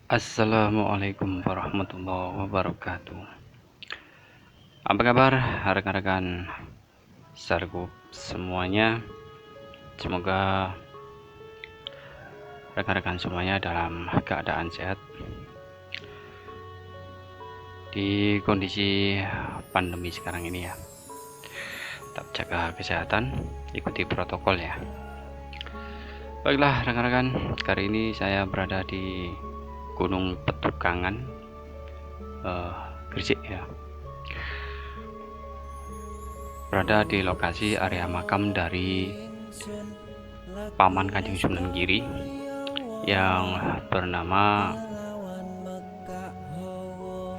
Assalamualaikum warahmatullahi wabarakatuh. Apa kabar rekan-rekan Sargup semuanya? Semoga rekan-rekan semuanya dalam keadaan sehat. Di kondisi pandemi sekarang ini ya, tetap jaga kesehatan, ikuti protokol ya. Baiklah rekan-rekan, kali ini saya berada di Gunung Petukangan, Gresik ya. Berada di lokasi area makam dari Paman Kanjeng Sunan Giri yang bernama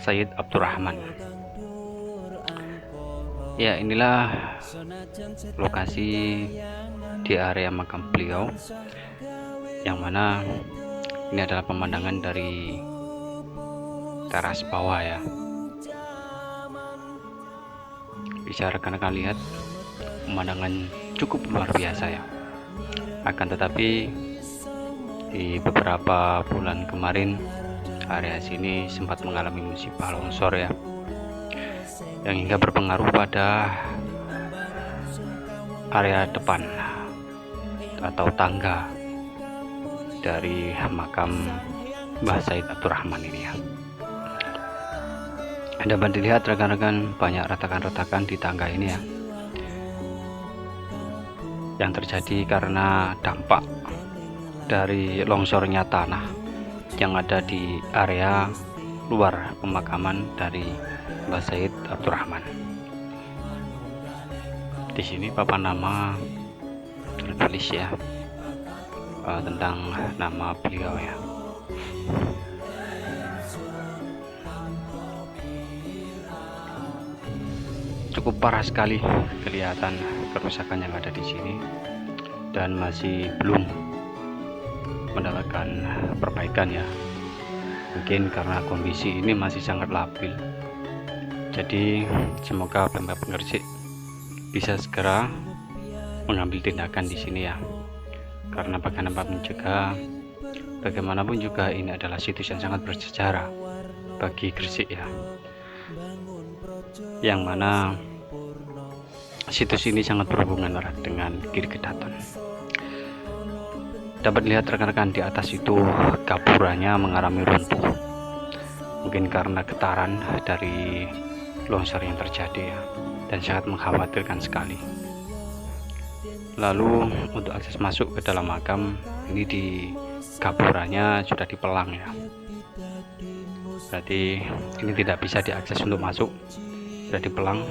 Sayyid Abdurrahman. Ya, inilah lokasi di area makam beliau, yang mana ini adalah pemandangan dari teras bawah ya. Bisa rekan-rekan lihat, pemandangan cukup luar biasa ya. Akan tetapi di beberapa bulan kemarin area sini sempat mengalami musibah longsor ya, yang hingga berpengaruh pada area depan atau tangga dari makam Mbah Said Abdurrahman ini ya. Dapat dilihat rekan-rekan, banyak retakan-retakan di tangga ini ya, yang terjadi karena dampak dari longsornya tanah yang ada di area luar pemakaman dari Mbah Said Abdurrahman. Di sini papan nama tertulis ya, tentang nama beliau ya. Cukup parah sekali kelihatan kerusakan yang ada di sini dan masih belum mendapatkan perbaikan ya. Mungkin karena kondisi ini masih sangat labil. Jadi semoga Pemkab Gresik bisa segera mengambil tindakan di sini ya. Karena bagaimanapun juga ini adalah situs yang sangat bersejarah bagi Gresik ya. Yang mana situs ini sangat berhubungan erat dengan Giri Gedaton. Dapat dilihat rekan-rekan, di atas itu gapurannya mengalami runtuh, mungkin karena getaran dari longsor yang terjadi ya, dan sangat mengkhawatirkan sekali. Lalu untuk akses masuk ke dalam makam ini, di gapurannya sudah dipelang ya, berarti ini tidak bisa diakses untuk masuk, sudah dipelang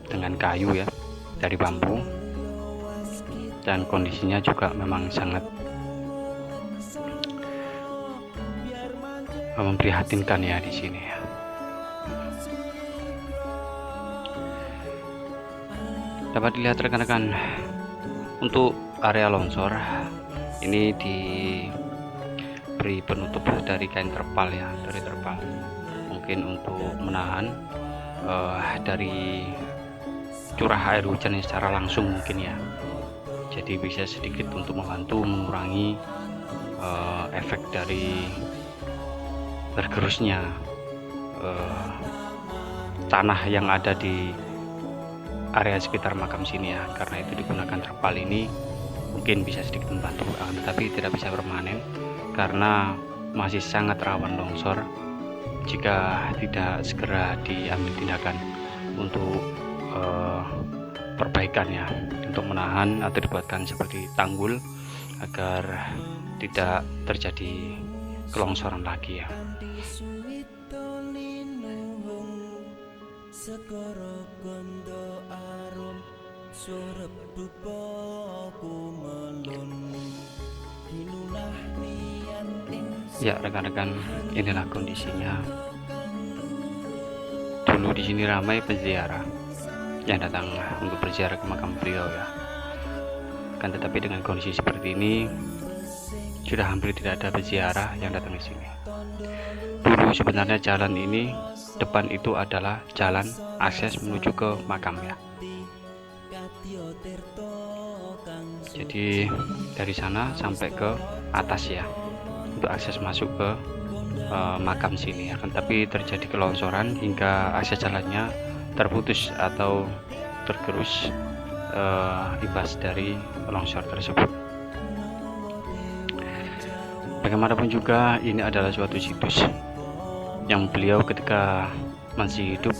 dengan kayu ya, dari bambu, dan kondisinya juga memang sangat memprihatinkan ya di sini ya. Dapat dilihat rekan-rekan, untuk area longsor ini diberi penutup dari kain terpal ya, dari terpal, mungkin untuk menahan dari curah air hujan secara langsung mungkin ya. Jadi bisa sedikit untuk membantu mengurangi efek dari bergerusnya tanah yang ada di area sekitar makam sini ya. Karena itu digunakan terpal ini mungkin bisa sedikit membantu, tetapi tidak bisa permanen karena masih sangat rawan longsor jika tidak segera diambil tindakan untuk perbaikannya, untuk menahan atau dibuatkan seperti tanggul agar tidak terjadi kelongsoran lagi ya. Ya rekan-rekan, inilah kondisinya. Dulu di sini ramai peziarah yang datang untuk berziarah ke makam beliau ya. Kan tetapi dengan kondisi seperti ini sudah hampir tidak ada peziarah yang datang ke sini. Dulu sebenarnya jalan ini, depan itu adalah jalan akses menuju ke makam ya. Jadi dari sana sampai ke atas ya, untuk akses masuk ke makam sini, akan tapi terjadi kelongsoran hingga akses jalannya terputus atau tergerus imbas dari longsor tersebut. Bagaimanapun juga ini adalah suatu situs yang beliau ketika masih hidup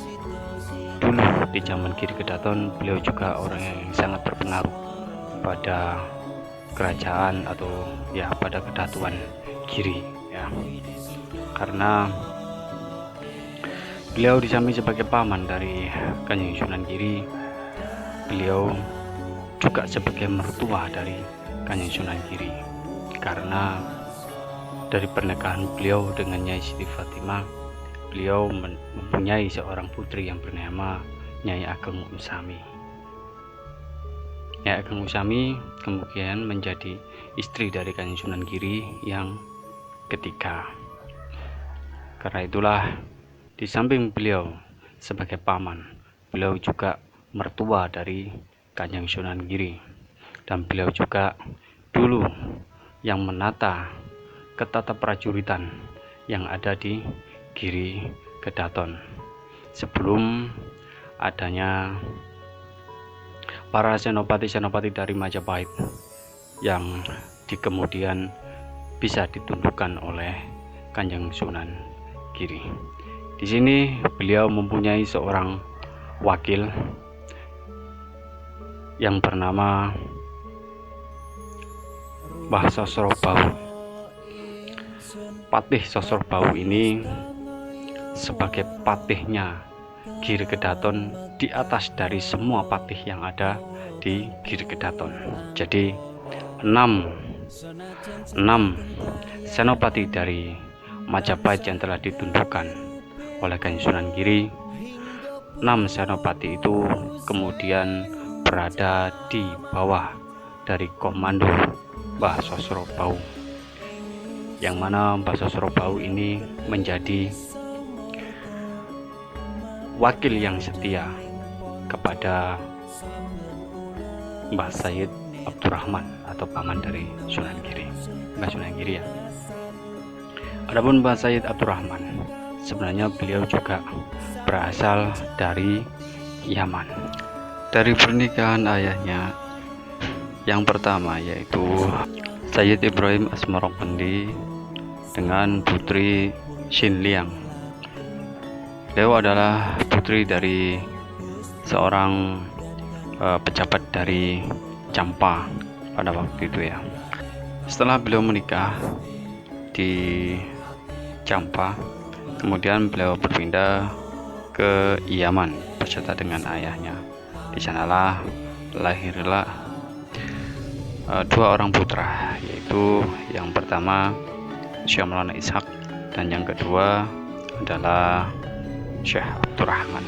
dulu di zaman Giri Kedaton, beliau juga orang yang sangat berpengaruh pada kerajaan atau ya pada kedatuan Giri ya, karena beliau disamping sebagai paman dari Kanjeng Sunan Giri, beliau juga sebagai mertua dari Kanjeng Sunan Giri, karena dari pernikahan beliau dengan Nyai Siti Fatimah, beliau mempunyai seorang putri yang bernama Nyai Ageng Usami. Nyai Ageng Usami kemudian menjadi istri dari Kanjeng Sunan Giri yang ketiga. Karena itulah di samping beliau sebagai paman, beliau juga mertua dari Kanjeng Sunan Giri, dan beliau juga dulu yang menata ketata prajuritan yang ada di Giri Kedaton sebelum adanya para senopati-senopati dari Majapahit yang kemudian bisa ditundukkan oleh Kanjeng Sunan Giri. Di sini beliau mempunyai seorang wakil yang bernama Mbah Sosro Bau. Patih Sosro Bau ini sebagai patihnya Giri Kedaton di atas dari semua patih yang ada di Giri Kedaton. Jadi 6 senopati dari Majapahit yang telah ditundukkan oleh Kanjeng Sunan Giri, 6 senopati itu kemudian berada di bawah dari komando Mbah Sosro Bau, yang mana Mbah Sosro Bau ini menjadi wakil yang setia kepada Mbah Sayyid Abdurrahman atau paman dari Sunan Giri, Mbah Sunan Giri ya. Adapun Mbah Sayyid Abdurrahman, sebenarnya beliau juga berasal dari Yaman. Dari pernikahan ayahnya yang pertama, yaitu Sayyid Ibrahim Asmaropendi dengan putri Shin Liang. Beliau adalah putri dari seorang pejabat dari Champa pada waktu itu ya. Setelah beliau menikah di Champa, kemudian beliau berpindah ke Yaman beserta dengan ayahnya. Di sanalah lahirlah 2 orang putra, yaitu yang pertama Syekh Maulana Ishak dan yang kedua adalah Syekh Abdurrahman.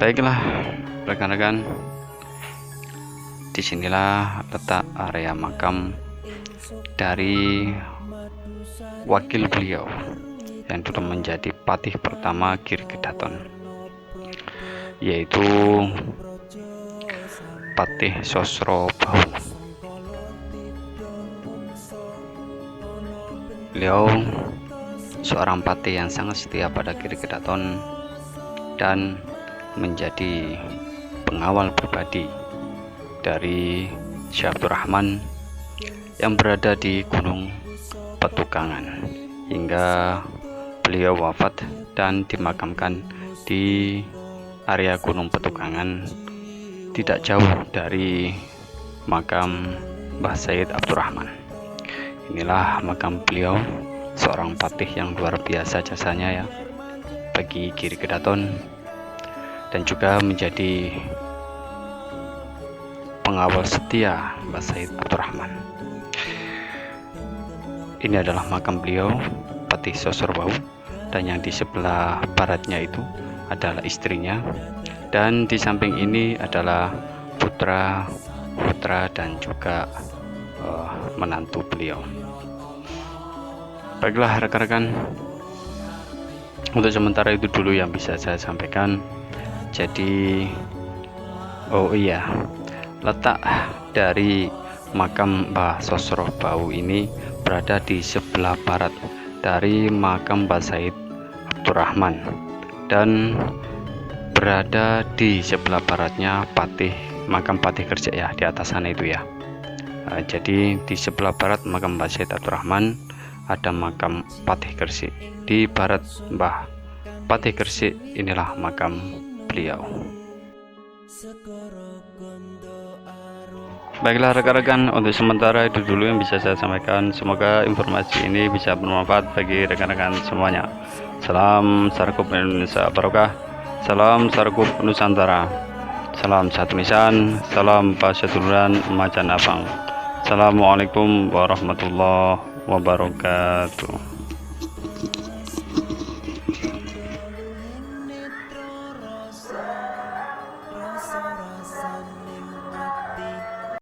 Baiklah rekan-rekan, disinilah letak area makam dari wakil beliau yang dulu menjadi patih pertama Giri Kedaton, yaitu Patih Sosro Bau. Beliau seorang patih yang sangat setia pada Giri Kedaton dan menjadi pengawal pribadi dari Syekh Abdurrahman yang berada di Gunung Petukangan hingga beliau wafat dan dimakamkan di area Gunung Petukangan, tidak jauh dari makam Mbah Sayyid Abdurrahman. Inilah makam beliau, seorang patih yang luar biasa jasanya ya bagi Giri Kedaton, dan juga menjadi pengawal setia Mbah Sayyid Abdurrahman. Ini adalah makam beliau, Patih Sosro Bau, dan yang di sebelah baratnya itu adalah istrinya, dan di samping ini adalah putra dan juga menantu beliau. Baiklah rekan-rekan, untuk sementara itu dulu yang bisa saya sampaikan. Jadi oh iya, letak dari makam Mbah Sosro Bau ini berada di sebelah barat dari makam Mbah Said Abdurrahman, dan berada di sebelah baratnya makam Patih Gresik ya, di atas sana itu ya. Jadi di sebelah barat makam Mbah Said Abdurrahman ada makam Patih Gresik. Di barat Mbah Patih Gresik inilah makam beliau. Baiklah rekan-rekan, untuk sementara itu dulu yang bisa saya sampaikan. Semoga informasi ini bisa bermanfaat bagi rekan-rekan semuanya. Salam Sarkup Indonesia Barokah, salam Sarkup Nusantara, salam satu nisan, salam pasyaturan macan abang. Assalamualaikum warahmatullahi wabarakatuh.